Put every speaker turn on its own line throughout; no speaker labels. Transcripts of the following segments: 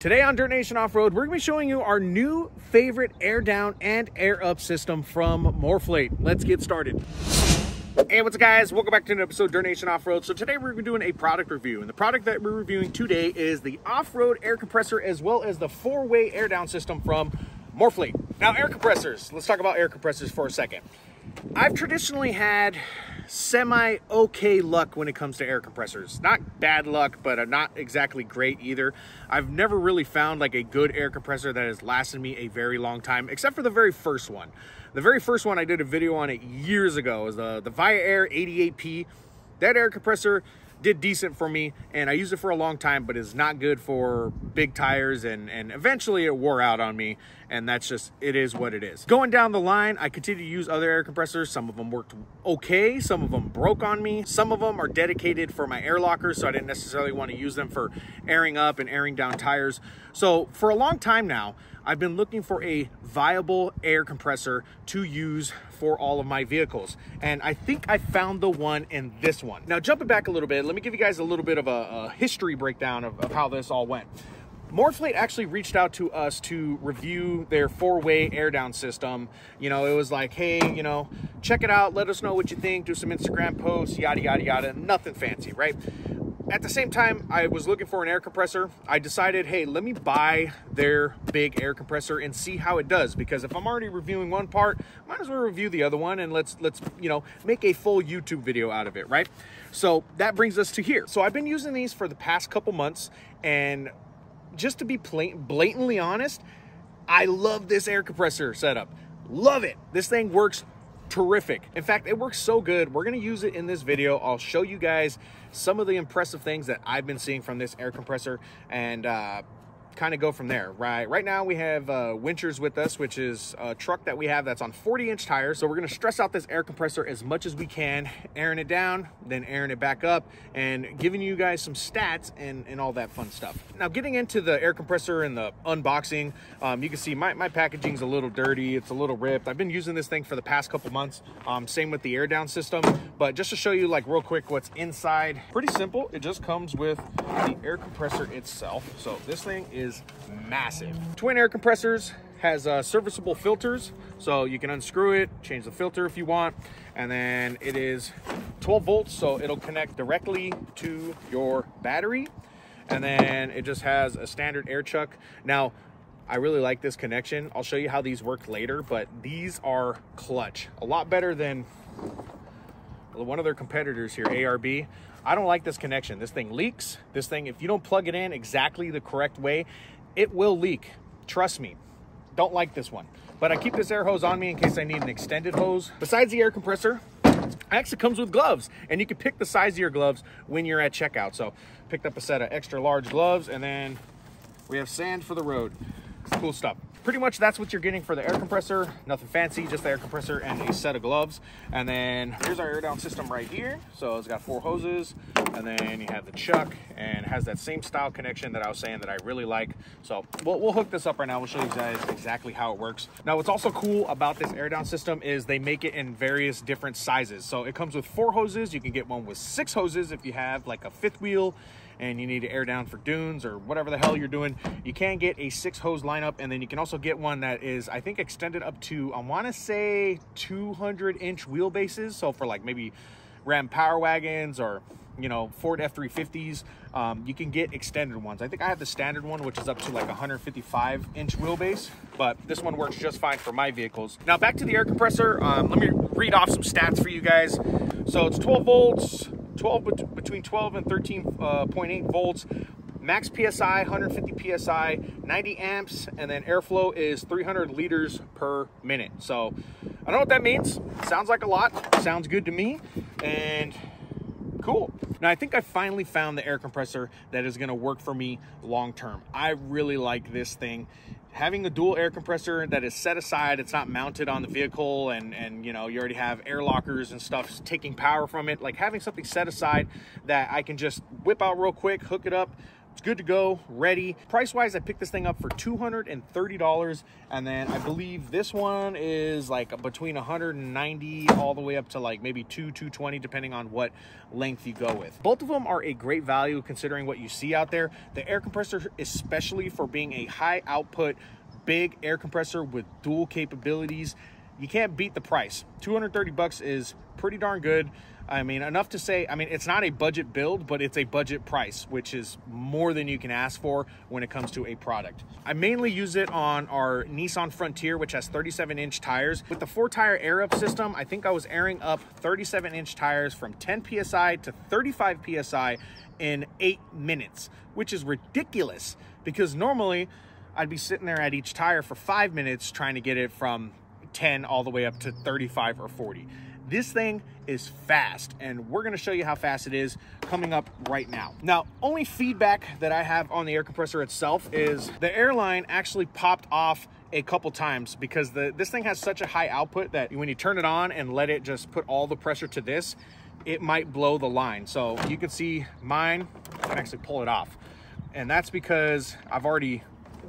Today on Dirt Nation Off-Road, we're going to be showing you our new favorite air down and air up system from Morrflate. Let's get started. Hey, what's up guys? Welcome back to an episode of Dirt Nation Off-Road. So today we're doing a product review, and the product that we're reviewing today is the Offroad Air Compressor as well as the 4-way air down system from Morrflate. Now, air compressors. Let's talk about air compressors for a second. I've traditionally had semi-okay luck when it comes to air compressors. Not bad luck, but not exactly great either. I've never really found like a good air compressor that has lasted me a very long time, except for the very first one. The very first one, I did a video on it years ago, is the Via Air 88P. That air compressor did decent for me, and I used it for a long time, but it's not good for big tires, and eventually it wore out on me, and that's just, it is what it is. Going down the line, I continue to use other air compressors. Some of them worked okay, some of them broke on me, some of them are dedicated for my air lockers, so I didn't necessarily want to use them for airing up and airing down tires. So for a long time now, I've been looking for a viable air compressor to use for all of my vehicles, and I think I found the one in this one. Now, jumping back a little bit, let me give you guys a little bit of a history breakdown of how this all went. Morrflate actually reached out to us to review their 4-way air down system. You know, it was like, hey, you know, check it out, let us know what you think, do some Instagram posts, yada, yada, yada, nothing fancy, right? At the same time, I was looking for an air compressor. I decided, hey, let me buy their big air compressor and see how it does, because if I'm already reviewing one part, might as well review the other one, and let's you know, make a full YouTube video out of it, right? So that brings us to here. So I've been using these for the past couple months, and just to be blatantly honest, I love this air compressor setup. Love it. This thing works terrific. In fact, it works so good, we're going to use it in this video. I'll show you guys some of the impressive things that I've been seeing from this air compressor, and kind of go from there. Right now we have Winchers with us, which is a truck that we have that's on 40-inch tires. So we're going to stress out this air compressor as much as we can, airing it down, then airing it back up, and giving you guys some stats and all that fun stuff. Now, getting into the air compressor and the unboxing, you can see my packaging's a little dirty, it's a little ripped. I've been using this thing for the past couple months. Same with the air down system, but just to show you like real quick what's inside, pretty simple. It just comes with the air compressor itself. So this thing is massive. Twin air compressors, has serviceable filters, so you can unscrew it, change the filter if you want, and then it is 12 volts, so it'll connect directly to your battery, and then it just has a standard air chuck. Now, I really like this connection. I'll show you how these work later, but these are clutch. A lot better than one of their competitors here, ARB. I don't like this connection. This thing leaks. This thing, if you don't plug it in exactly the correct way, it will leak. Trust me. Don't like this one. But I keep this air hose on me in case I need an extended hose. Besides the air compressor, it actually comes with gloves, and you can pick the size of your gloves when you're at checkout. So picked up a set of extra large gloves, and then we have sand for the road. It's cool stuff. Pretty much that's what you're getting for the air compressor. Nothing fancy, just the air compressor and a set of gloves. And then here's our air down system right here. So it's got 4 hoses, and then you have the chuck, and it has that same style connection that I was saying that I really like. So we'll hook this up right now. We'll show you guys exactly how it works. Now, what's also cool about this air down system is they make it in various different sizes. So it comes with 4 hoses. You can get one with 6 hoses if you have like a 5th wheel and you need to air down for dunes or whatever the hell you're doing. You can get a 6 hose lineup, and then you can also get one that is, I think, extended up to, I want to say 200-inch wheelbases. So for like maybe Ram Power Wagons or, you know, Ford F-350s, you can get extended ones. I think I have the standard one, which is up to like 155-inch wheelbase, but this one works just fine for my vehicles. Now, back to the air compressor. Let me read off some stats for you guys. So it's 12 volts, between 12 and 13.8 volts, max PSI, 150 PSI, 90 amps, and then airflow is 300 liters per minute. So I don't know what that means. Sounds like a lot. Sounds good to me, and cool. Now, I think I finally found the air compressor that is going to work for me long term. I really like this thing. Having a dual air compressor that is set aside, it's not mounted on the vehicle, and you know, you already have air lockers and stuff taking power from it. Like having something set aside that I can just whip out real quick, hook it up, It's good to go, ready. Price-wise, I picked this thing up for $230, and then I believe this one is like between $190 all the way up to like maybe $220, depending on what length you go with. Both of them are a great value considering what you see out there. The air compressor, especially for being a high output, big air compressor with dual capabilities, you can't beat the price. $230 is pretty darn good. I mean, enough to say, I mean, it's not a budget build, but it's a budget price, which is more than you can ask for when it comes to a product. I mainly use it on our Nissan Frontier, which has 37-inch tires. With the 4-tire air up system, I think I was airing up 37-inch tires from 10 PSI to 35 PSI in 8 minutes, which is ridiculous because normally I'd be sitting there at each tire for 5 minutes trying to get it from 10 all the way up to 35 or 40. This thing is fast, and we're gonna show you how fast it is coming up right now. Now, only feedback that I have on the air compressor itself is the airline actually popped off a couple times because this thing has such a high output that when you turn it on and let it just put all the pressure to this, it might blow the line. So you can see mine, I can actually pull it off. And that's because I've already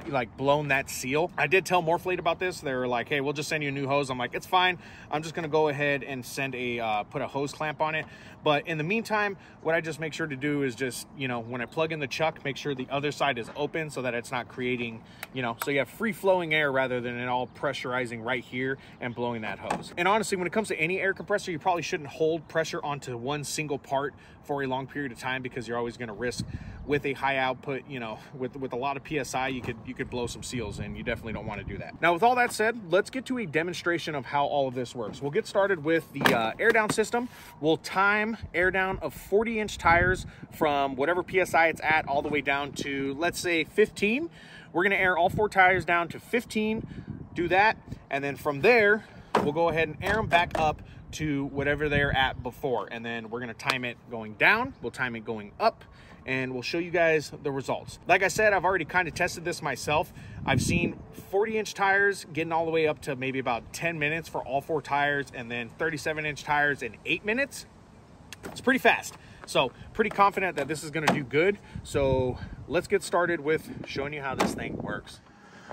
like blown that seal. I did tell Morrflate about this. They were like, hey, we'll just send you a new hose. I'm like, it's fine. I'm just gonna go ahead and send a put a hose clamp on it. But in the meantime, what I just make sure to do is just, you know, when I plug in the chuck, make sure the other side is open so that it's not creating, you know, so you have free flowing air rather than it all pressurizing right here and blowing that hose. And honestly, when it comes to any air compressor, you probably shouldn't hold pressure onto one single part for a long period of time because you're always gonna risk with a high output, you know, with a lot of PSI, you could blow some seals, and you definitely don't want to do that. Now, with all that said, let's get to a demonstration of how all of this works. We'll get started with the air down system. We'll time air down of 40-inch tires from whatever PSI it's at all the way down to, let's say, 15. We're going to air all 4 tires down to 15, do that, and then from there, we'll go ahead and air them back up to whatever they're at before, and then we're going to time it going down, we'll time it going up, and we'll show you guys the results. Like I said, I've already kind of tested this myself. I've seen 40-inch tires getting all the way up to maybe about 10 minutes for all 4 tires, and then 37-inch tires in 8 minutes. It's pretty fast. So pretty confident that this is gonna do good. So let's get started with showing you how this thing works.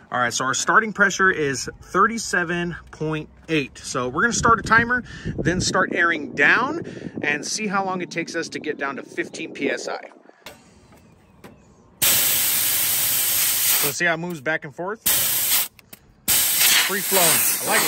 All right, so our starting pressure is 37.8. So we're gonna start a timer, then start airing down and see how long it takes us to get down to 15 PSI. So see how it moves back and forth? Free flowing, I like it.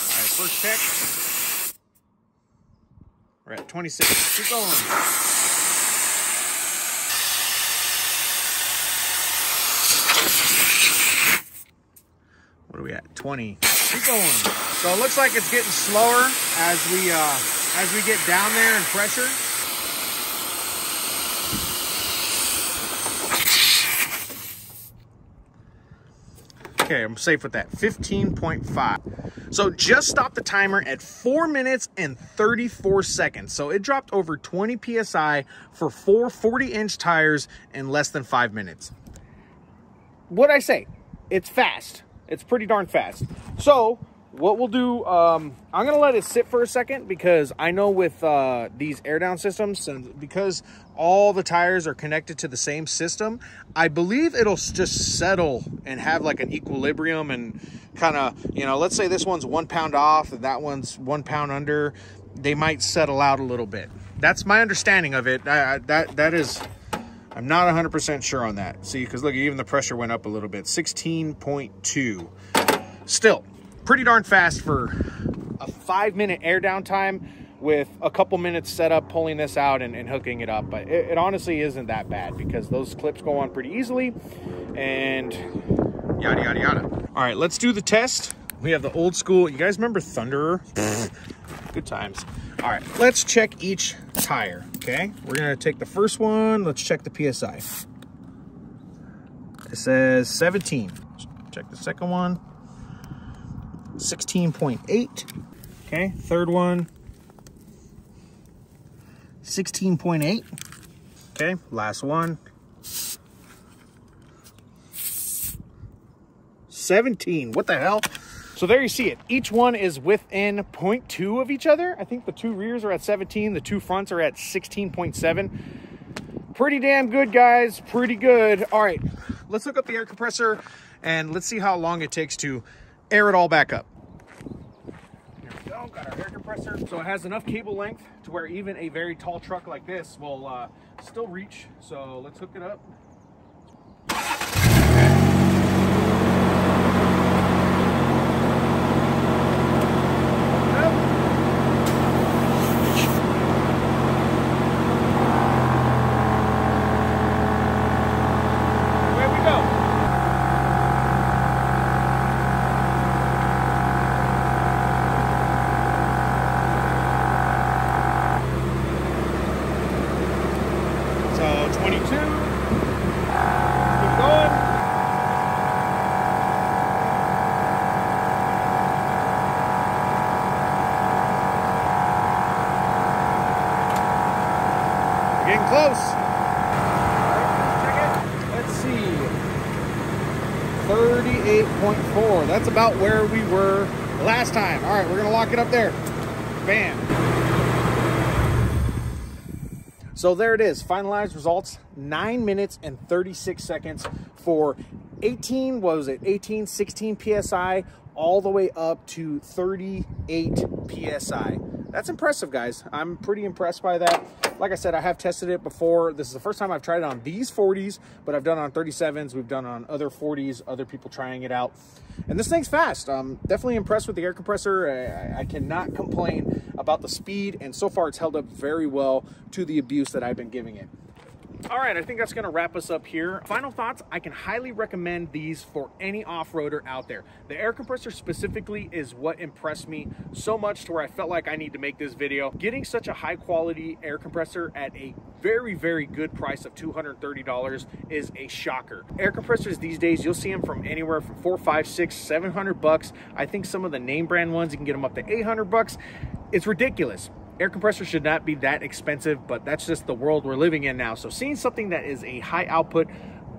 All right, first check. We're at 26. Keep going. What are we at? 20. Keep going. So it looks like it's getting slower as we get down there in pressure. Okay, I'm safe with that. 15.5. So just stop the timer at 4 minutes and 34 seconds. So it dropped over 20 PSI for 4 40-inch tires in less than 5 minutes. What'd I say? It's fast. It's pretty darn fast. So what we'll do, I'm gonna let it sit for a second because I know with these air down systems, and because all the tires are connected to the same system, I believe it'll just settle and have like an equilibrium and kind of, you know, let's say this one's 1 pound off and that one's 1 pound under, they might settle out a little bit. That's my understanding of it. That is, I'm not 100% sure on that. See, because look, even the pressure went up a little bit, 16.2. Still, pretty darn fast for a 5-minute air down time with a couple minutes set up, pulling this out and hooking it up. But it honestly isn't that bad because those clips go on pretty easily and yada, yada, yada. All right, let's do the test. We have the old school, you guys remember Thunderer? Good times. All right, let's check each tire, okay? We're gonna take the first one, let's check the PSI. It says 17. Check the second one. 16.8. Okay, third one, 16.8. Okay, last one, 17. What the hell? So there you see it. Each one is within 0.2 of each other. I think the two rears are at 17. The two fronts are at 16.7. Pretty damn good, guys. Pretty good. All right, let's hook up the air compressor and let's see how long it takes to air it all back up. Here we go. Got our air compressor. So it has enough cable length to where even a very tall truck like this will still reach. So let's hook it up. So 22, keep going. We're getting close. All right, check it. Let's see. 38.4. That's about where we were last time. All right, we're gonna lock it up there. Bam. So there it is, finalized results, 9 minutes and 36 seconds for 16 PSI, all the way up to 38 PSI. That's impressive, guys. I'm pretty impressed by that. Like I said, I have tested it before. This is the first time I've tried it on these 40s, but I've done it on 37s. We've done it on other 40s, other people trying it out. And this thing's fast. I'm definitely impressed with the air compressor. I cannot complain about the speed, and so far it's held up very well to the abuse that I've been giving it. All right, I think that's gonna wrap us up here. Final thoughts, I can highly recommend these for any off-roader out there. The air compressor specifically is what impressed me so much to where I felt like I need to make this video. Getting such a high quality air compressor at a very, very good price of $230 is a shocker. Air compressors these days, you'll see them from anywhere from $400, $500, $600, $700. I think some of the name brand ones, you can get them up to $800. It's ridiculous. Air compressors should not be that expensive, but that's just the world we're living in now. So seeing something that is a high output,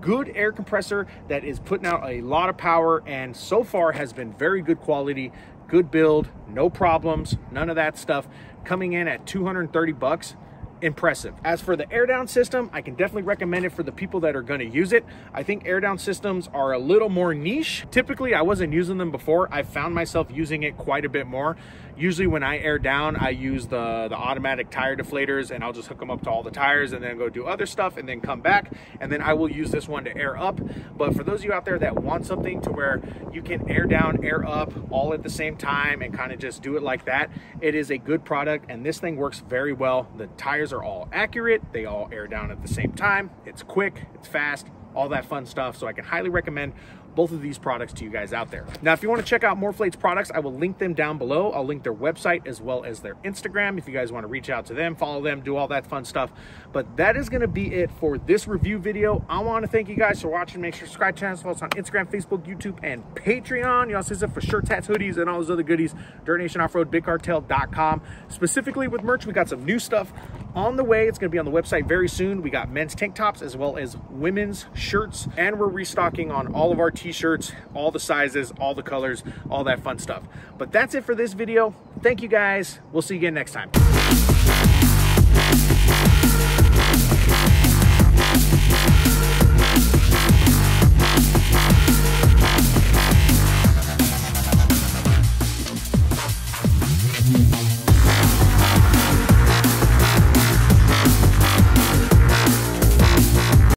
good air compressor that is putting out a lot of power and so far has been very good quality, good build, no problems, none of that stuff, coming in at $230, impressive. As for the air down system, I can definitely recommend it for the people that are going to use it. I think air down systems are a little more niche. Typically, I wasn't using them before. I found myself using it quite a bit more. Usually when I air down, I use the automatic tire deflators, and I'll just hook them up to all the tires and then go do other stuff and then come back. And then I will use this one to air up. But for those of you out there that want something to where you can air down, air up all at the same time and kind of just do it like that, it is a good product, and this thing works very well. The tires are all accurate. They all air down at the same time. It's quick, it's fast, all that fun stuff. So I can highly recommend both of these products to you guys out there. Now, if you want to check out Morrflate's products, I will link them down below. I'll link their website as well as their Instagram if you guys want to reach out to them, follow them, do all that fun stuff. But that is going to be it for this review video. I want to thank you guys for watching. Make sure to subscribe to channels, follow us on Instagram, Facebook, YouTube, and Patreon. You also use it for shirts, hats, hoodies, and all those other goodies. DirtnationOffroad.BigCartel.com. Specifically with merch, we got some new stuff on the way. It's going to be on the website very soon. We got men's tank tops as well as women's shirts, and we're restocking on all of our t-shirts, all the sizes, all the colors, all that fun stuff. But that's it for this video. Thank you guys. We'll see you again next time.